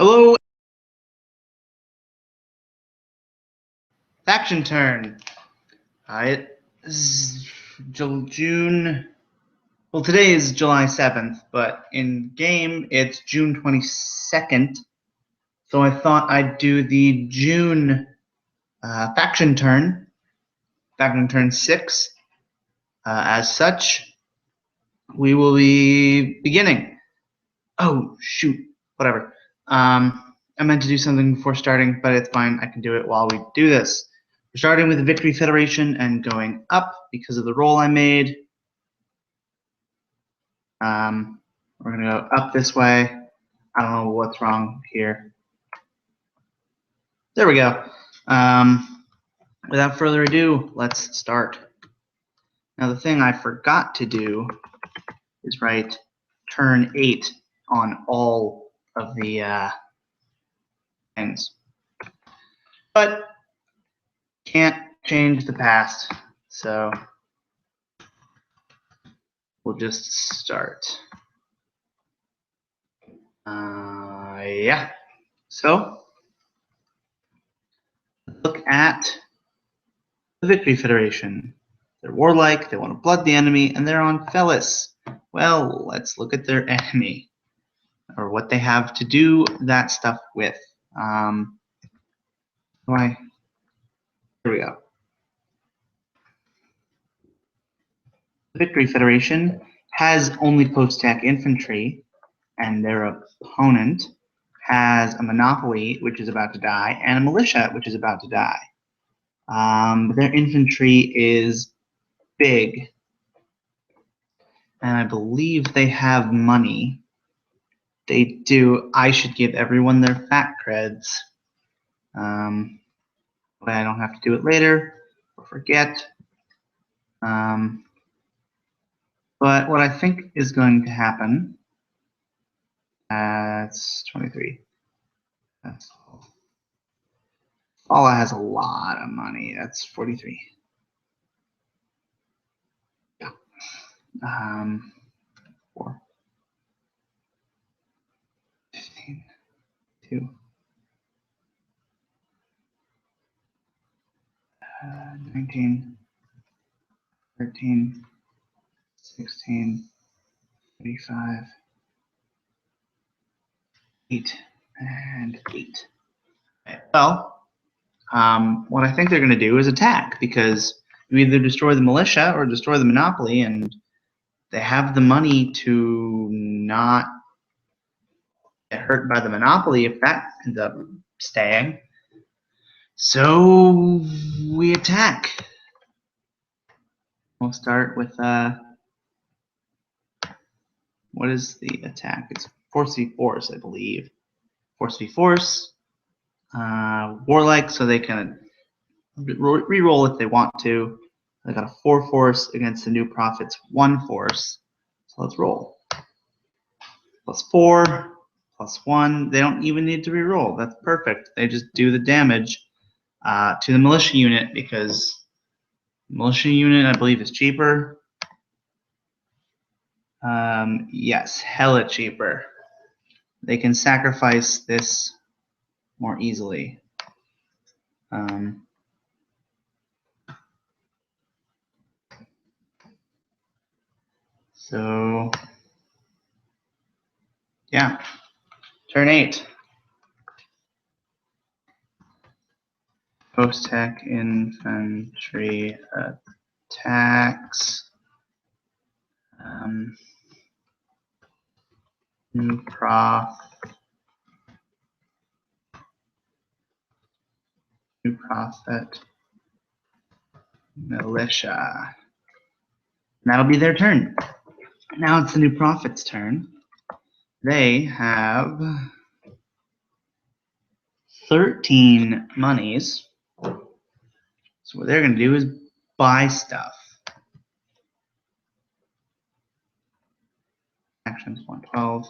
Hello, faction turn. It's June. Well, today is July 7th, but in game it's June 22nd. So I thought I'd do the June faction turn 6. As such, we will be beginning. Oh, shoot. Whatever. I meant to do something before starting, but it's fine. I can do it while we do this. We're starting with the Victory Federation and going up because of the roll I made. We're going to go up this way. I don't know what's wrong here. There we go. Without further ado, let's start. Now, the thing I forgot to do is write turn 8 on all of the things. But can't change the past, so we'll just start. Yeah. So look at the Victory Federation. They're warlike, they want to blood the enemy, and they're on Fellis. Well, let's look at their enemy, or what they have to do that stuff with. Here we go. The Victory Federation has only post-attack infantry, and their opponent has a monopoly, which is about to die, and a militia, which is about to die. Their infantry is big, and I believe they have money. They do. I should give everyone their fat creds. But I don't have to do it later or forget. But what I think is going to happen, that's 23. That's all. Fala has a lot of money. That's 43. Yeah. 4. 15. 2. 19. 13. 16. 35. 8. And 8. Okay. Well, what I think they're going to do is attack, because you either destroy the militia or destroy the monopoly, and they have the money to not get hurt by the monopoly if that ends up staying. So we attack. We'll start with what is the attack? It's force v force, I believe. Force v force. Warlike, so they can re-roll if they want to. They got a 4 force against the New Prophets 1 force. So let's roll. +4, +1. They don't even need to re-roll. That's perfect. They just do the damage to the militia unit, because militia unit, I believe, is cheaper. Yes, hella cheaper. They can sacrifice this more easily. So, yeah, turn 8. Post-tech infantry attacks. New prophet militia. And that'll be their turn. Now it's the New Prophet's turn. They have 13 monies. So what they're going to do is buy stuff. Actions 112.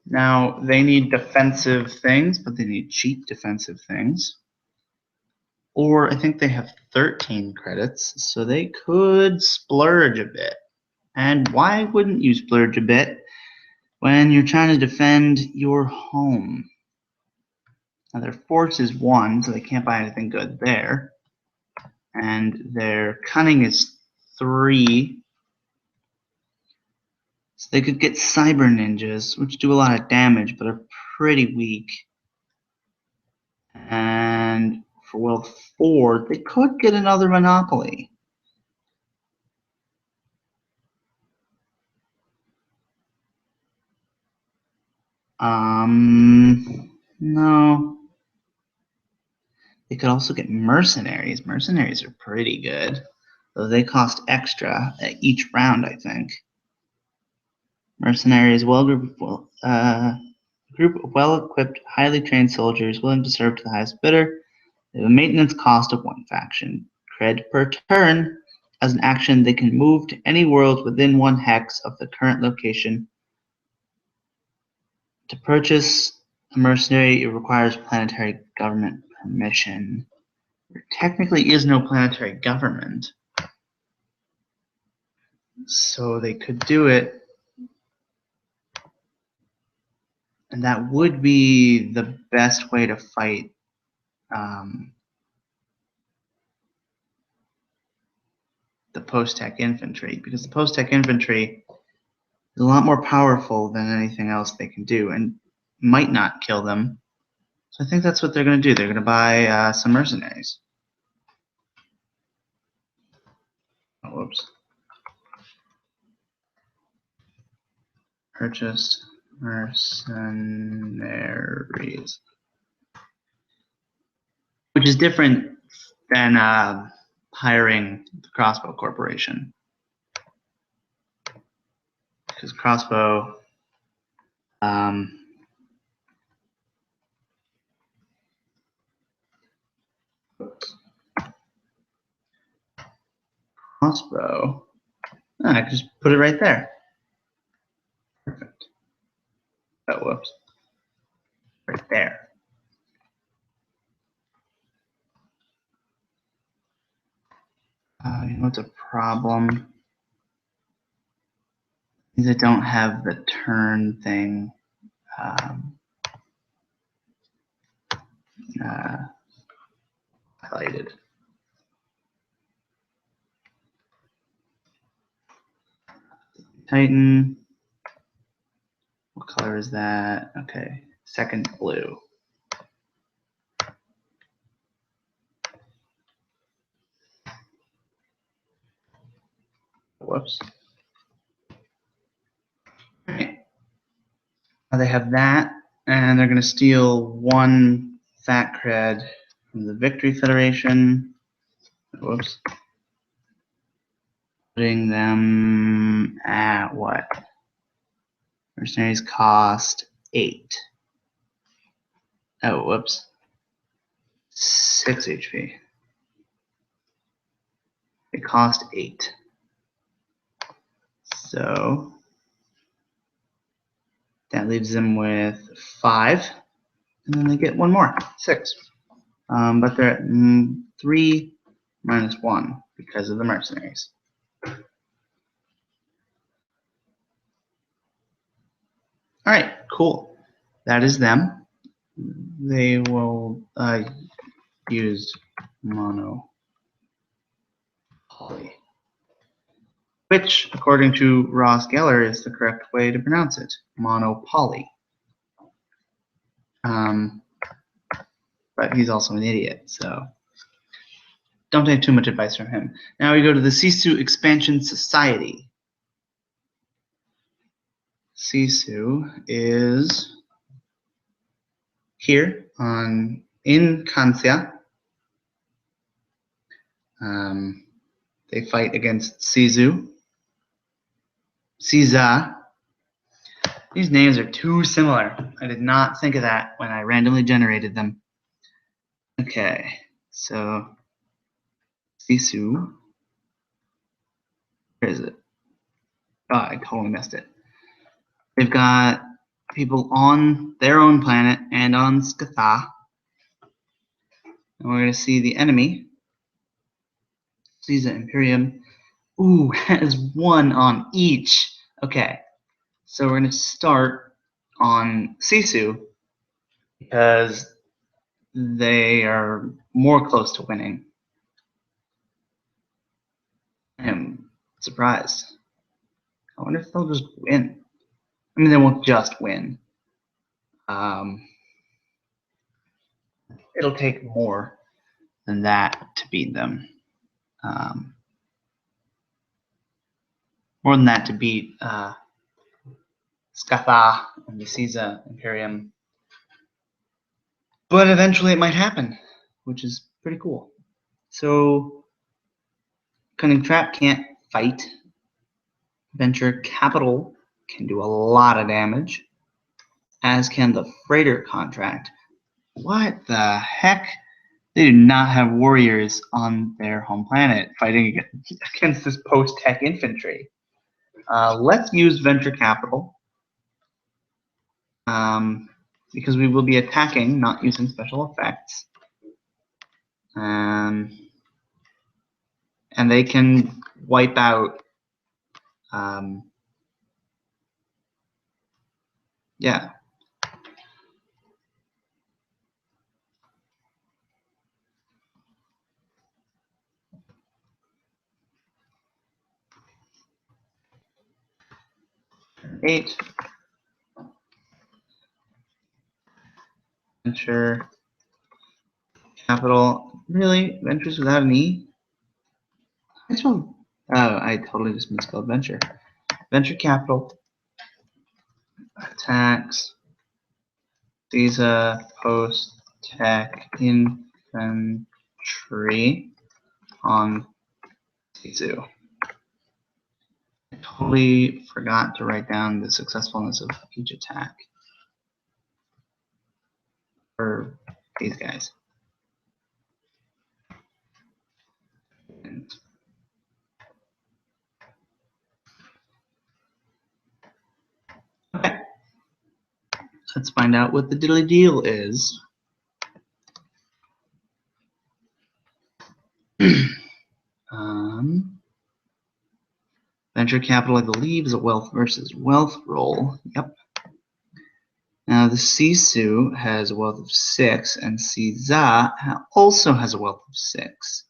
Now they need defensive things, but they need cheap defensive things. Or I think they have 13 credits, so they could splurge a bit. And why wouldn't you splurge a bit when you're trying to defend your home? Now their force is 1, so they can't buy anything good there. And their cunning is 3. So they could get cyber ninjas, which do a lot of damage, but are pretty weak. And for wealth 4, they could get another monopoly. No. They could also get mercenaries. Mercenaries are pretty good, though they cost extra at each round, I think. Mercenaries, group of well-equipped, highly trained soldiers willing to serve to the highest bidder. They have a maintenance cost of 1 faction. Cred per turn. As an action, they can move to any world within 1 hex of the current location. To purchase a mercenary, it requires planetary government permission. There technically is no planetary government, so they could do it, and that would be the best way to fight the post-tech infantry, because the post-tech infantry is a lot more powerful than anything else they can do and might not kill them. So I think that's what they're going to do. They're going to buy some mercenaries. Oh, whoops. Purchased mercenaries. Which is different than hiring the Crossbow Corporation. Because Crossbow I can just put it right there. Perfect. Oh, whoops. Right there. You know what's a problem? Is I don't have the turn thing highlighted. Titan. What color is that? Okay, second blue. Whoops. Okay. Now they have that, and they're going to steal 1 fat cred from the Victory Federation. Whoops. Putting them at what? Mercenaries cost 8. Oh, whoops. 6 HP. They cost 8. So that leaves them with 5. And then they get 1 more, 6. But they're at 3 minus 1 because of the mercenaries. All right, cool. That is them. They will use monopoly, which, according to Ross Geller, is the correct way to pronounce it, monopoly. But he's also an idiot, so don't take too much advice from him. Now we go to the Sisu Expansion Society. Sisu is here in Kansya. They fight against Sizu. Siza. These names are too similar. I did not think of that when I randomly generated them. Okay, so Sisu. Where is it? Oh, I totally missed it. They've got people on their own planet and on Skatha. And we're going to see the enemy, Caesar Imperium, Ooh, has 1 on each. Okay, so we're going to start on Sisu because they are more close to winning. I am surprised. I wonder if they'll just win. I mean, they won't just win. It'll take more than that to beat them. More than that to beat Scatha and the Caesar Imperium. But eventually it might happen, which is pretty cool. So Cunning Trap can't fight. Venture Capital can do a lot of damage, as can the Freighter Contract. What the heck? They do not have warriors on their home planet fighting against this post-tech infantry. Let's use Venture Capital because we will be attacking, not using special effects. And they can wipe out yeah. Eight. Venture Capital. Really? Ventures without an E? I spelled. Oh, I totally just misspelled venture. Venture Capital attacks Visa Post Tech Infantry on Sisu. I totally forgot to write down the successfulness of each attack for these guys. And okay, let's find out what the diddly deal is. Venture capital, I believe, is a wealth versus wealth roll. Yep. Now the Sisu has a wealth of 6, and Caesar also has a wealth of 6.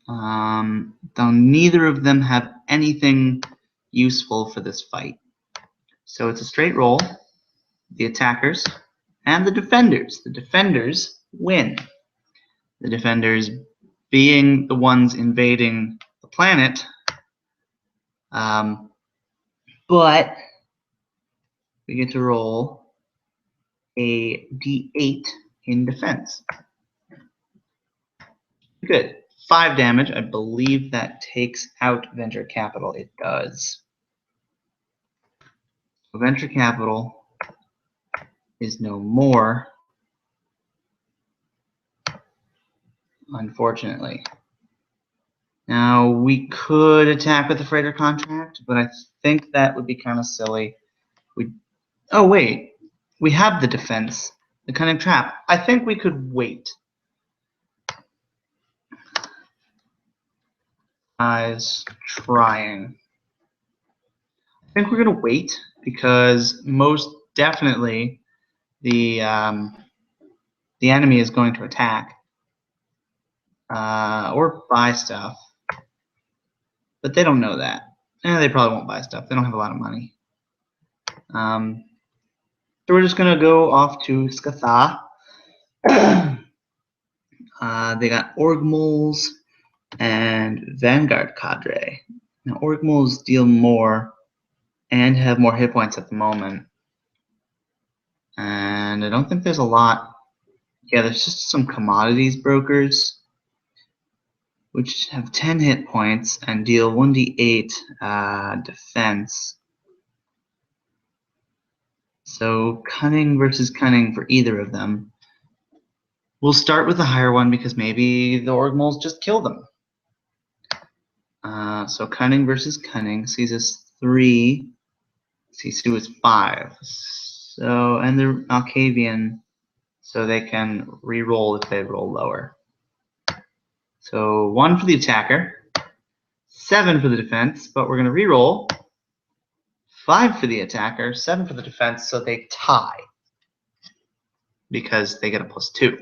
Though neither of them have anything useful for this fight. So it's a straight roll. The attackers and the defenders. The defenders win. The defenders being the ones invading the planet. But we get to roll a d8 in defense. Good. 5 damage. I believe that takes out Venture Capital. It does. So Venture Capital is no more, unfortunately. Now, we could attack with the Freighter Contract, but I think that would be kind of silly. Oh, wait. We have the defense. The Cunning Trap. I think we could wait. Eyes trying. I think we're going to wait because most definitely the enemy is going to attack or buy stuff. But they don't know that. They probably won't buy stuff. They don't have a lot of money. So we're just going to go off to Scatha. They got Orgmoles and Vanguard Cadre. Now, Orgmoles deal more and have more hit points at the moment. And I don't think there's a lot. Yeah, there's just some commodities brokers, which have 10 hit points and deal 1d8 defense. So cunning versus cunning for either of them. We'll start with the higher one because maybe the Orgmoles just kill them. So cunning versus cunning. Caesar is 3. Sisu is 5. So, and they're Malkavian, so they can re-roll if they roll lower. So 1 for the attacker. 7 for the defense, but we're going to re-roll. 5 for the attacker, 7 for the defense, so they tie because they get a +2.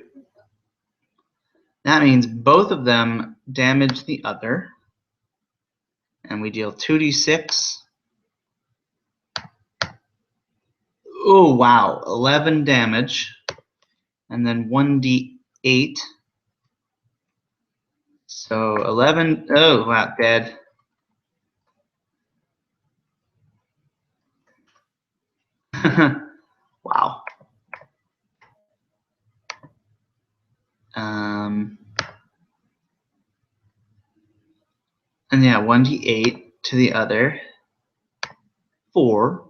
That means both of them damage the other, and we deal 2d6. Oh, wow, 11 damage, and then 1d8. So 11, oh, wow, dead. Wow. And yeah, 1d8 to the other. 4.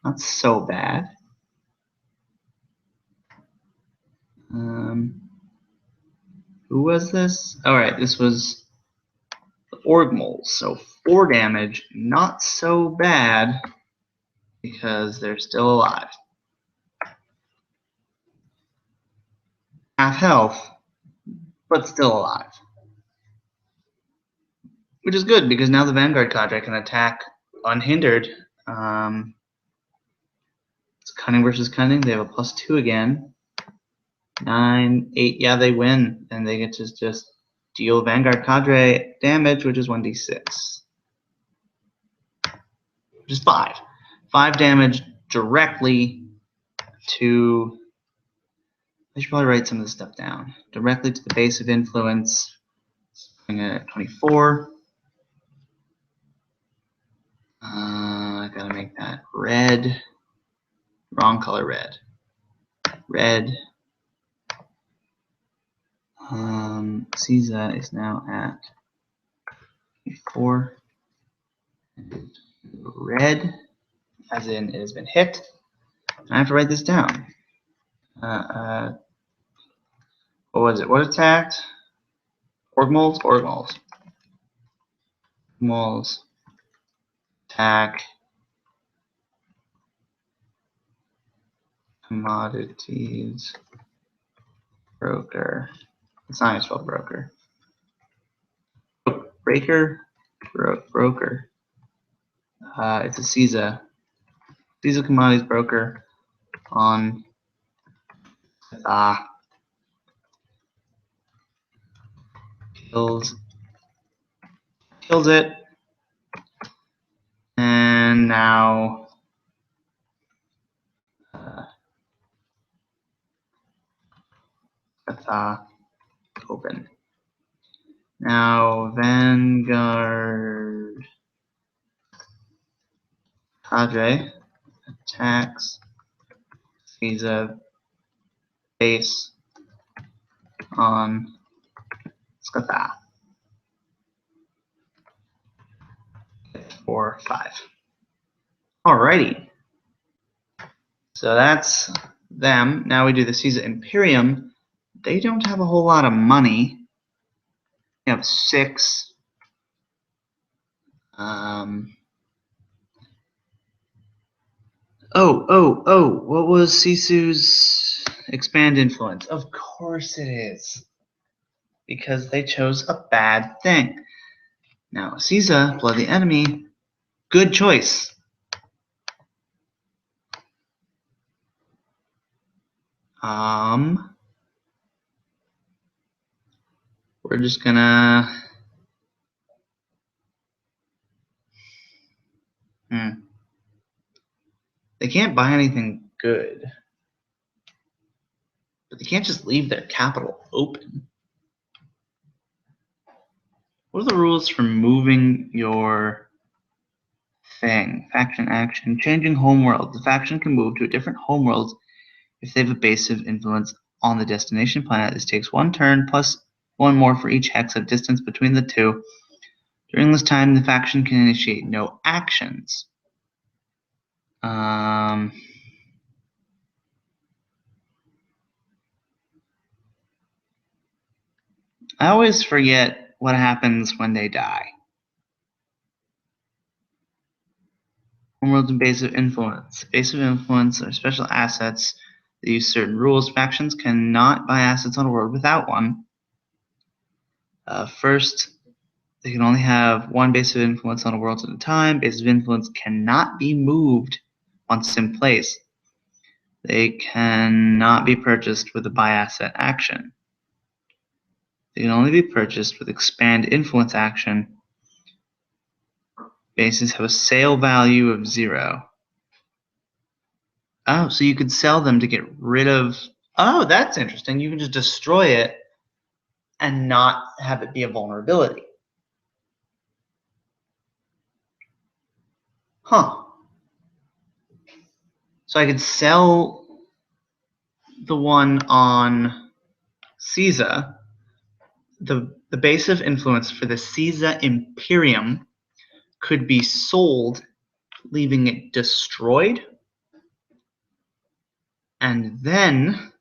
Not so bad. Who was this? All right, this was the Org Moles. So 4 damage, not so bad because they're still alive. Half health, but still alive. Which is good because now the Vanguard cadre can attack unhindered. It's cunning versus cunning. They have a +2 again. 9, 8. Yeah, they win, and they get to just deal Vanguard cadre damage, which is 1d6, which is 5. 5 damage directly to. I should probably write some of this stuff down. Directly to the base of influence. I'm at 24. I gotta make that red. Wrong color red. Red. Caesar is now at 4. Red, as in it has been hit. I have to write this down. What was it? What attacked? Org Moles? Org Moles. Moles. Attack. Commodities. Broker. It's not even spelled broker. Breaker? Broker. It's a CISA. CISA Commodities Broker on kills it. And now open. Now Vanguard cadre attacks CISA base on Skatha. 4, 5. Alrighty. So that's them. Now we do the CISA Imperium. They don't have a whole lot of money. They have 6. What was Sisu's expand influence? Of course it is. Because they chose a bad thing. Now, CISA, blood the enemy, good choice. We're just gonna they can't buy anything good. But they can't just leave their capital open. What are the rules for moving your thing? Faction action. Changing homeworld. The faction can move to a different homeworld if they have a base of influence on the destination planet. This takes 1 turn plus 1 more for each hex of distance between the two. During this time, the faction can initiate no actions. I always forget what happens when they die. Homeworlds and base of influence. Base of influence are special assets that use certain rules. Factions cannot buy assets on a world without one. First, They can only have one base of influence on a world at a time. Bases of influence cannot be moved once in place. They cannot be purchased with a buy asset action. They can only be purchased with expand influence action. Bases have a sale value of 0. Oh, so you could sell them to get rid of... Oh, that's interesting. You can just destroy it and not have it be a vulnerability. Huh. So I could sell the one on Caesar, the base of influence for the Caesar Imperium could be sold, leaving it destroyed. And then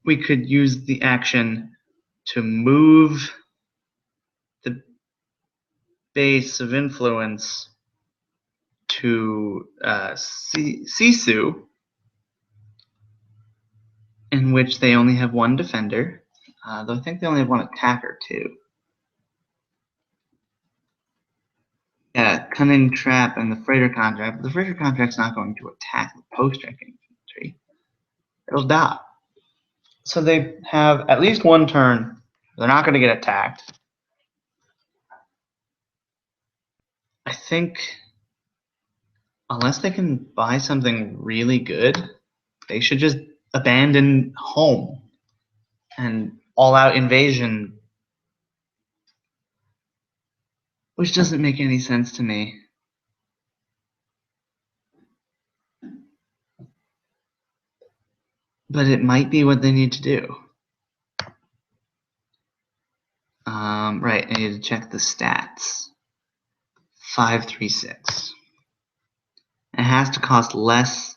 we could use the action to move the base of influence to Sisu, in which they only have one defender, though I think they only have one attacker too. Yeah, Cunning Trap and the Freighter Contract. But the Freighter Contract's not going to attack the post-check infantry. It'll die. So they have at least one turn. They're not going to get attacked. I think unless they can buy something really good, they should just abandon home and all-out invasion, which doesn't make any sense to me. But it might be what they need to do. Right, I need to check the stats. 536. It has to cost less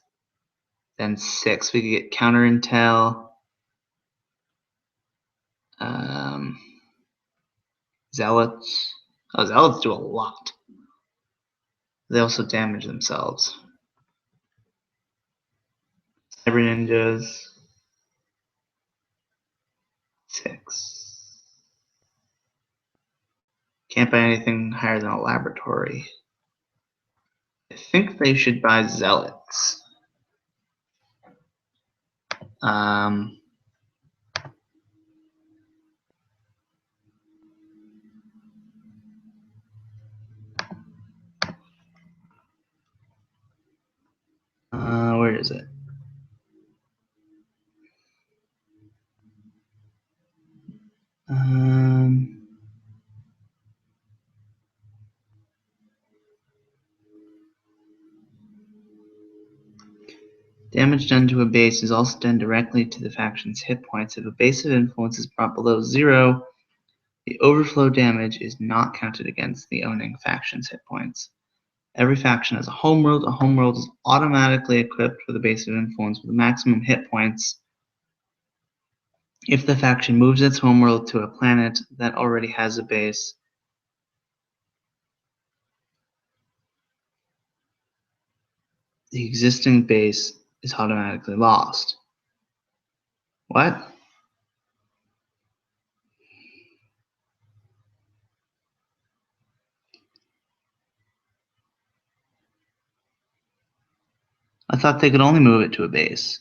than 6. We could get counter intel. Zealots. Oh, zealots do a lot. They also damage themselves. Cyber ninjas. 6. Can't buy anything higher than a laboratory. I think they should buy zealots. Where is it? Damage done to a base is also done directly to the faction's hit points. If a base of influence is brought below 0, the overflow damage is not counted against the owning faction's hit points. Every faction has a homeworld. A homeworld is automatically equipped with a base of influence with maximum hit points if the faction moves its homeworld to a planet that already has a base. The existing base is automatically lost. What? I thought they could only move it to a base.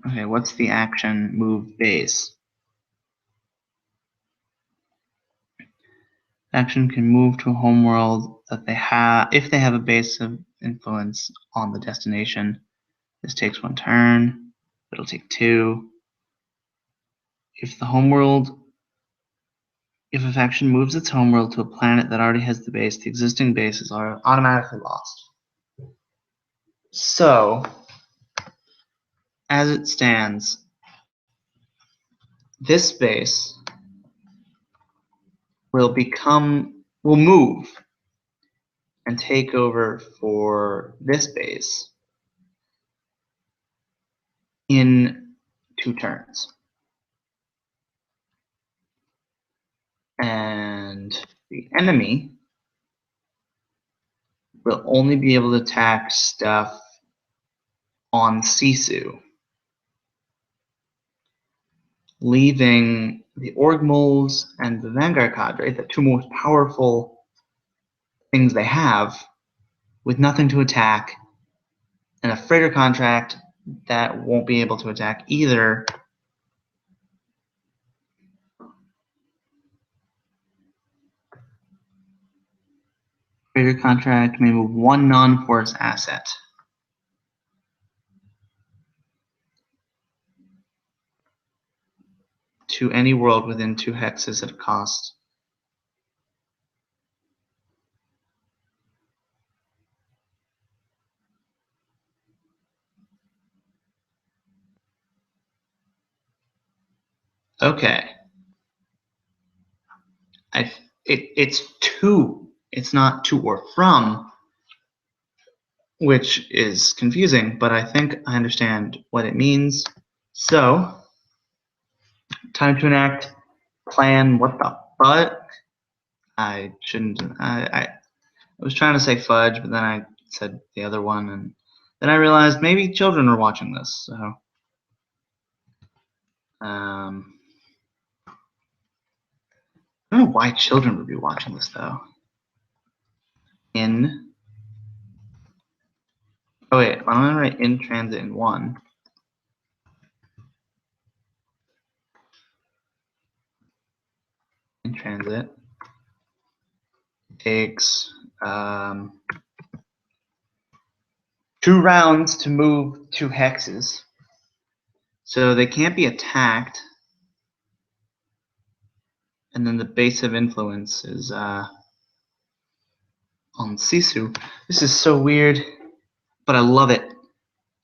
Okay, what's the action move base? Faction can move to a homeworld that they have if they have a base of influence on the destination. This takes 1 turn. It'll take 2. If a faction moves its homeworld to a planet that already has the base, the existing bases are automatically lost. So, as it stands, this base will move and take over for this base in 2 turns. And the enemy will only be able to attack stuff on Sisu, leaving the Orgmoles and the Vanguard Cadre, the two most powerful things they have, with nothing to attack, and a freighter contract that won't be able to attack either. Freighter contract may move one non-force asset. To any world within 2 hexes at cost. Okay. It's to. It's not to or from, which is confusing, but I think I understand what it means. So, time to enact plan. What the fuck? I shouldn't. I was trying to say fudge, but then I said the other one, and then I realized maybe children are watching this. So, I don't know why children would be watching this though. In. Oh wait, why don't I write in transit in 1? In transit takes 2 rounds to move 2 hexes, so they can't be attacked. And then the base of influence is on Sisu. This is so weird, but I love it.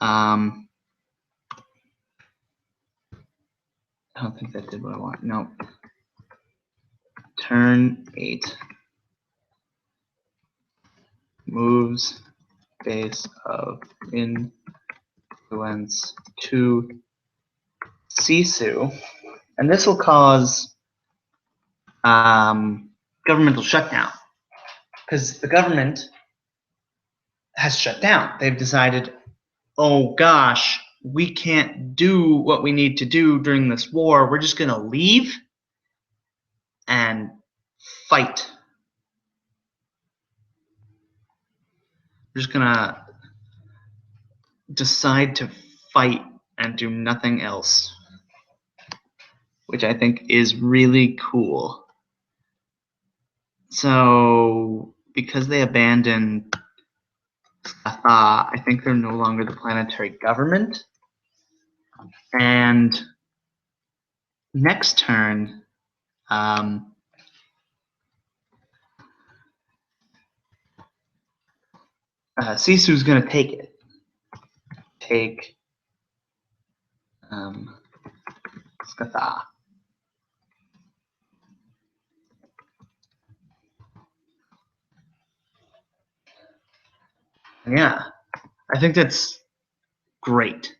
I don't think that did what I want. No. Turn 8. Moves base of influence to Sisu. And this will cause governmental shutdown. Because the government has shut down. They've decided, oh gosh, we can't do what we need to do during this war. We're just going to leave and fight. We're just going to decide to fight and do nothing else, which I think is really cool. So, because they abandoned Scatha, I think they're no longer the planetary government. And next turn, Sisu's going to take it. Take Scatha. Yeah, I think that's great.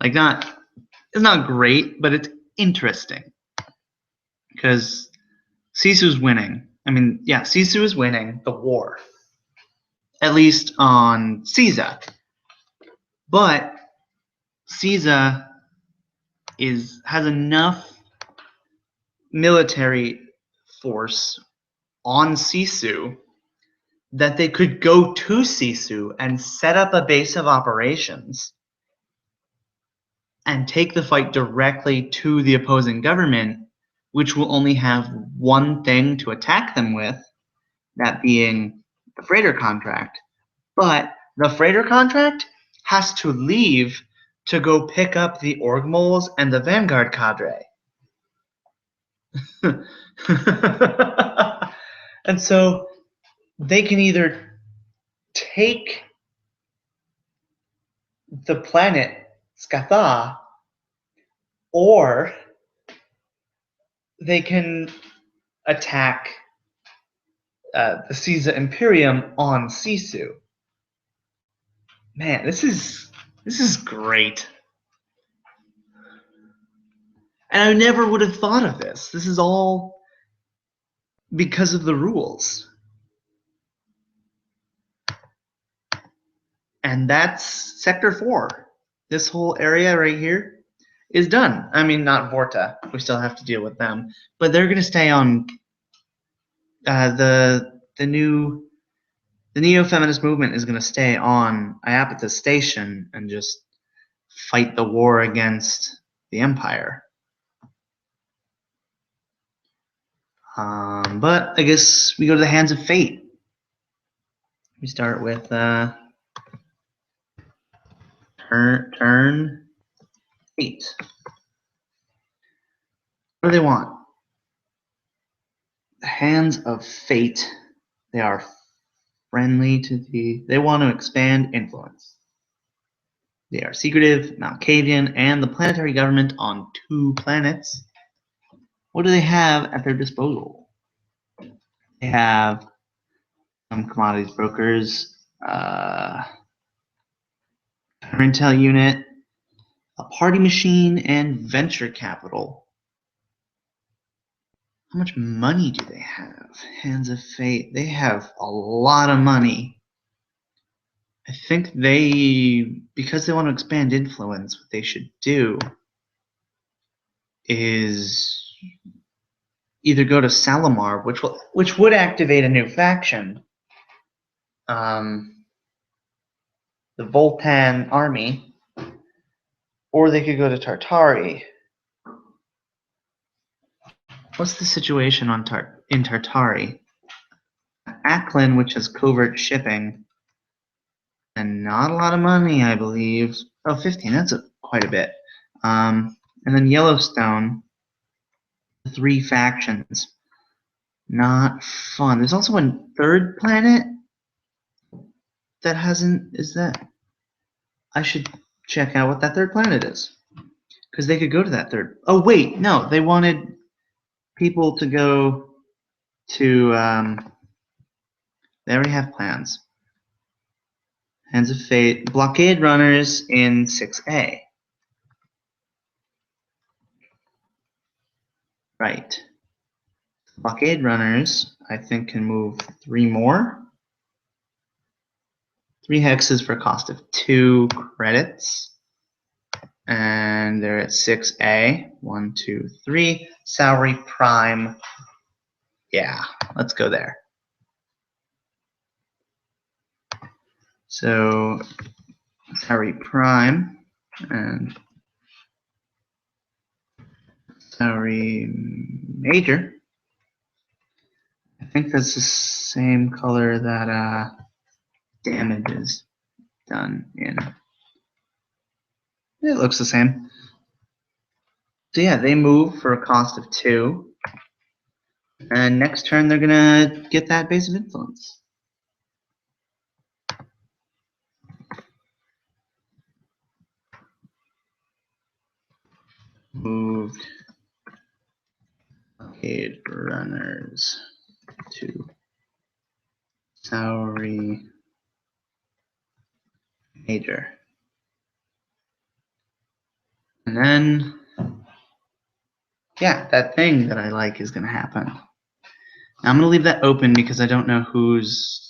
Like, it's not great, but it's interesting because Sisu's winning. I mean, yeah, Sisu is winning the war, at least on Caesar. But Caesar has enough military force on Sisu that they could go to Sisu and set up a base of operations and take the fight directly to the opposing government, which will only have one thing to attack them with, that being the freighter contract. But the freighter contract has to leave to go pick up the Orgmoles and the Vanguard Cadre. And so they can either take the planet Scatha, or they can attack the Caesar Imperium on Sisu. Man, this is great. And I never would have thought of this. This is all because of the rules. And that's Sector 4. This whole area right here is done. I mean, not Vorta. We still have to deal with them. But they're going to stay on the neo-feminist movement is going to stay on Iapata Station and just fight the war against the Empire. But I guess we go to the Hands of Fate. We start with turn 8. What do they want? The Hands of Fate. They are friendly to they want to expand influence. They are secretive, Malkavian, and the planetary government on 2 planets. What do they have at their disposal? They have some commodities brokers, intel unit, a party machine, and venture capital. How much money do they have? Hands of Fate. They have a lot of money. I think because they want to expand influence, what they should do is either go to Salamar, which would activate a new faction, the Voltan army, or they could go to Tartari. What's the situation in Tartari? Aklin, which has covert shipping, and not a lot of money, I believe. Oh, 15, that's quite a bit. And then Yellowstone, 3 factions. Not fun. There's also a 3rd planet that I should check out what that 3rd planet is. Because they could go to that 3rd. Oh, wait, no, they wanted people to go to, they already have plans. Hands of Fate, blockade runners in 6A. Right. Blockade runners, I think, can move 3 more. 3 hexes for a cost of 2 credits. And they're at 6A. 1, 2, 3. Salary Prime. Yeah, let's go there. So, Salary Prime and Salary Major. I think that's the same color that damage is done in. It looks the same. So yeah, they move for a cost of 2. And next turn they're gonna get that base of influence. Moved blockade runners to Salary Major. And then, yeah, that thing that I like is going to happen. Now, I'm going to leave that open because I don't know who's...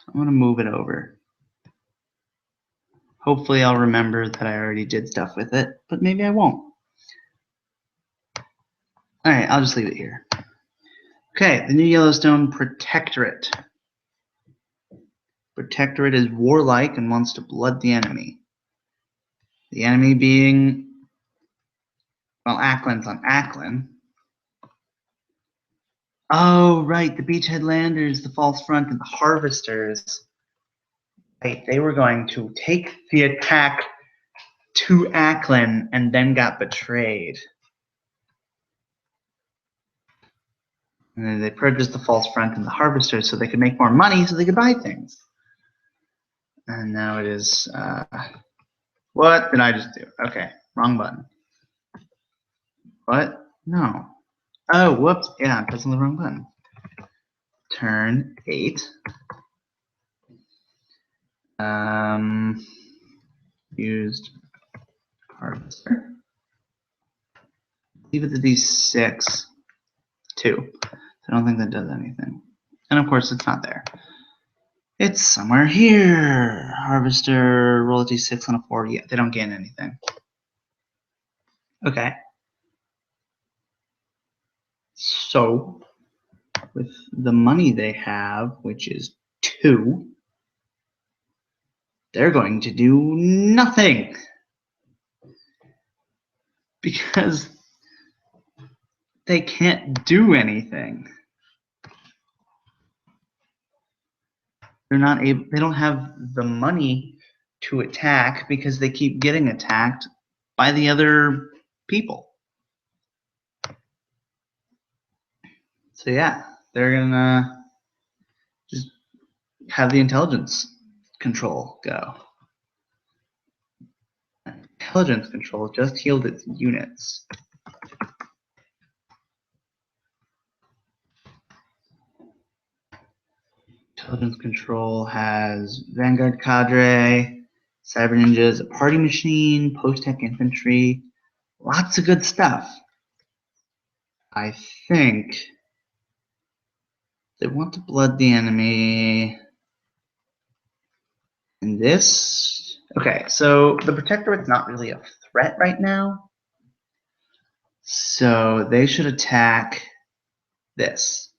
I'm going to move it over. Hopefully I'll remember that I already did stuff with it, but maybe I won't. Alright, I'll just leave it here. Okay, the new Yellowstone Protectorate. Protectorate is warlike and wants to blood the enemy. The enemy being, well, Acklin's on Acklin. Oh, right, the Beachhead Landers, the False Front, and the Harvesters. Right, they were going to take the attack to Acklin and then got betrayed. And then they purchased the False Front and the Harvesters so they could make more money so they could buy things. And now it is, what did I just do? Okay, wrong button. What? No. Oh, whoops. Yeah, I'm pressing the wrong button. Turn 8. Used harvester. Leave it to D6. 2. I don't think that does anything. And of course, it's not there. It's somewhere here. Harvester, roll a d6 on a 4. Yeah, they don't gain anything. Okay. So, with the money they have, which is 2, they're going to do nothing. Because they can't do anything. They're not able, they don't have the money to attack because they keep getting attacked by the other people. So yeah, they're gonna just have the intelligence control go. Intelligence control just healed its units. Intelligence control has Vanguard Cadre, Cyber Ninjas, a party machine, post-tech infantry, lots of good stuff. I think they want to blood the enemy. And this, okay, so the Protectorate's not really a threat right now. So they should attack this.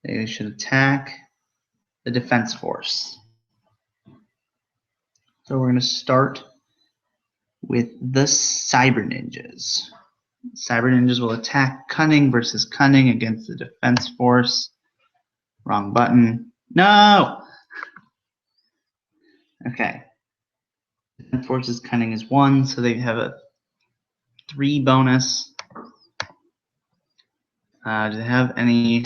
They should attack the defense force. So we're going to start with the Cyber Ninjas. Cyber Ninjas will attack Cunning versus Cunning against the defense force. Wrong button. No! Okay. Defense force's Cunning is 1, so they have a 3 bonus. Do they have any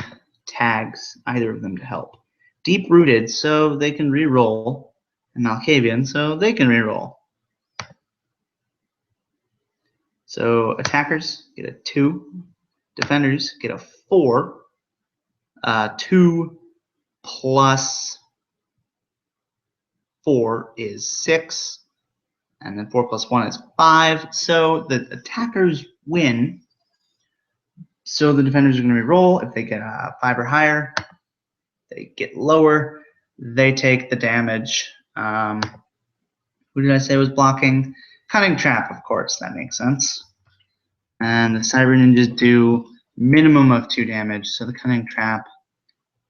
tags, either of them, to help? Deep Rooted, so they can re-roll. And Malkavian, so they can re-roll. So attackers get a 2. Defenders get a 4. 2 plus 4 is 6. And then 4 plus 1 is 5. So the attackers win. So the defenders are going to re-roll. If they get a 5 or higher, they get lower. They take the damage. Who did I say was blocking? Cunning Trap, of course. That makes sense. And the Cyber Ninjas do minimum of 2 damage. So the Cunning Trap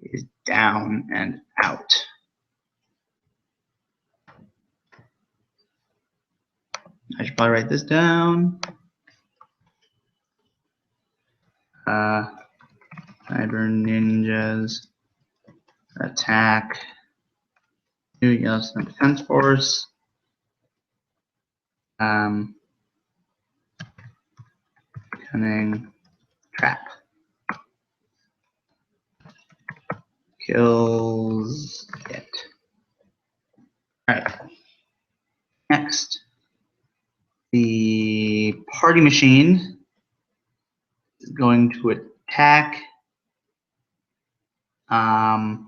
is down and out. I should probably write this down. Cyber Ninjas attack New Yellowstone Defense Force. Cunning Trap. Kills it. Alright. Next. The party machine is going to attack and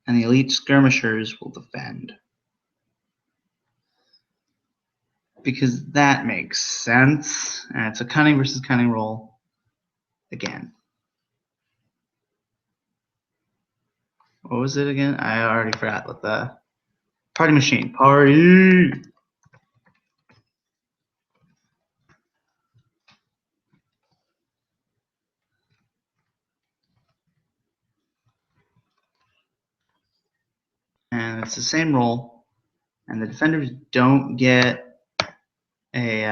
the elite skirmishers will defend. Because that makes sense. And it's a cunning versus cunning roll again. What was it again? I already forgot what the party machine. Party! And it's the same roll. And the defenders don't get a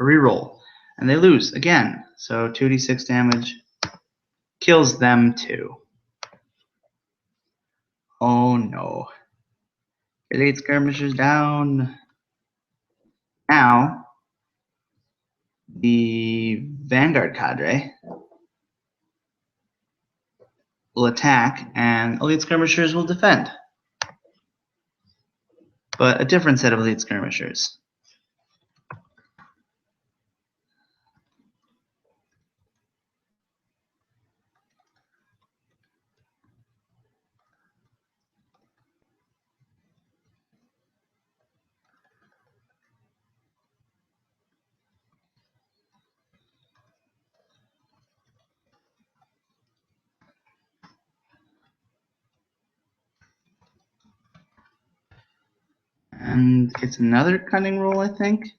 reroll. And they lose again. So 2d6 damage kills them too. Oh no. Elite skirmishers down. Now, the Vanguard cadre will attack and elite skirmishers will defend. But a different set of elite skirmishers. And it's another cunning roll, I think.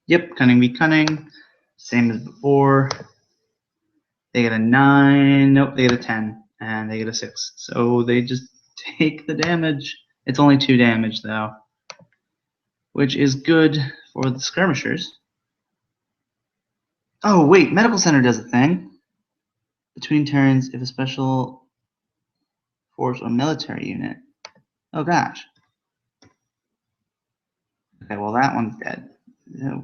Yep, cunning v cunning. Same as before. They get a 9. Nope, they get a 10. And they get a 6. So they just take the damage. It's only 2 damage, though, which is good for the skirmishers. Oh, wait, Medical Center does a thing. Between turns, if a special force or military unit. Oh, gosh. Okay, well, that one's dead.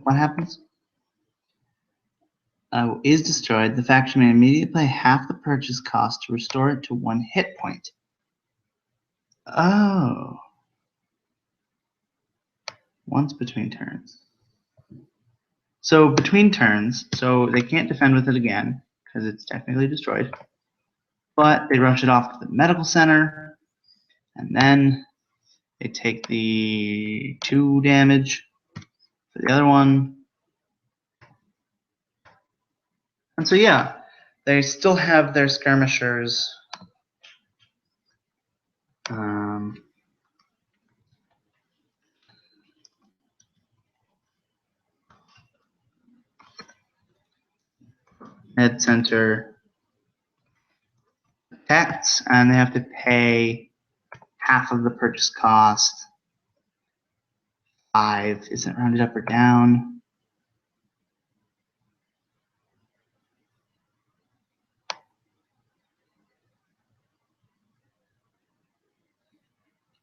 What happens? Is destroyed. The faction may immediately pay half the purchase cost to restore it to 1 hit point. Oh. Once between turns. So between turns, so they can't defend with it again because it's technically destroyed. But they rush it off to the medical center, and then they take the 2 damage for the other one. And so yeah, they still have their skirmishers. Med center attacks, and they have to pay half of the purchase cost. 5. Is it rounded up or down?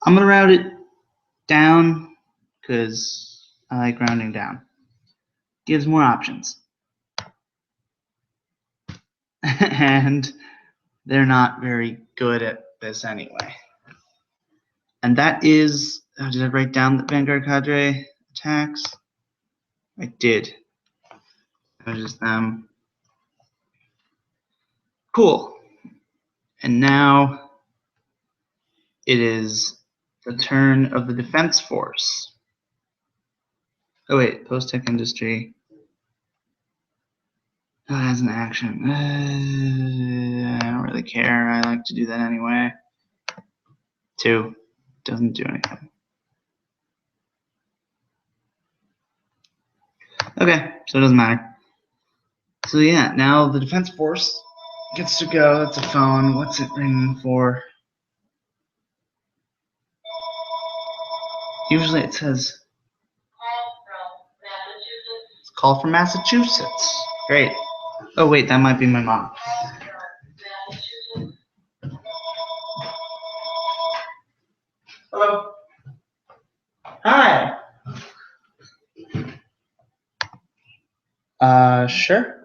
I'm going to round it down because I like rounding down. Gives more options. And they're not very good at this anyway. And that is, did I write down that Vanguard Cadre attacks? I did. That was just them. Cool. And now it is the turn of the defense force. Oh wait, post-tech industry. Oh, that's an action. I don't really care. I like to do that anyway. 2. Doesn't do anything. Okay, so it doesn't matter. So yeah, now the defense force gets to go. That's a phone. What's it ringing for? Usually it says call from Massachusetts. Great. Oh wait, that might be my mom. Hello. Hi. Sure.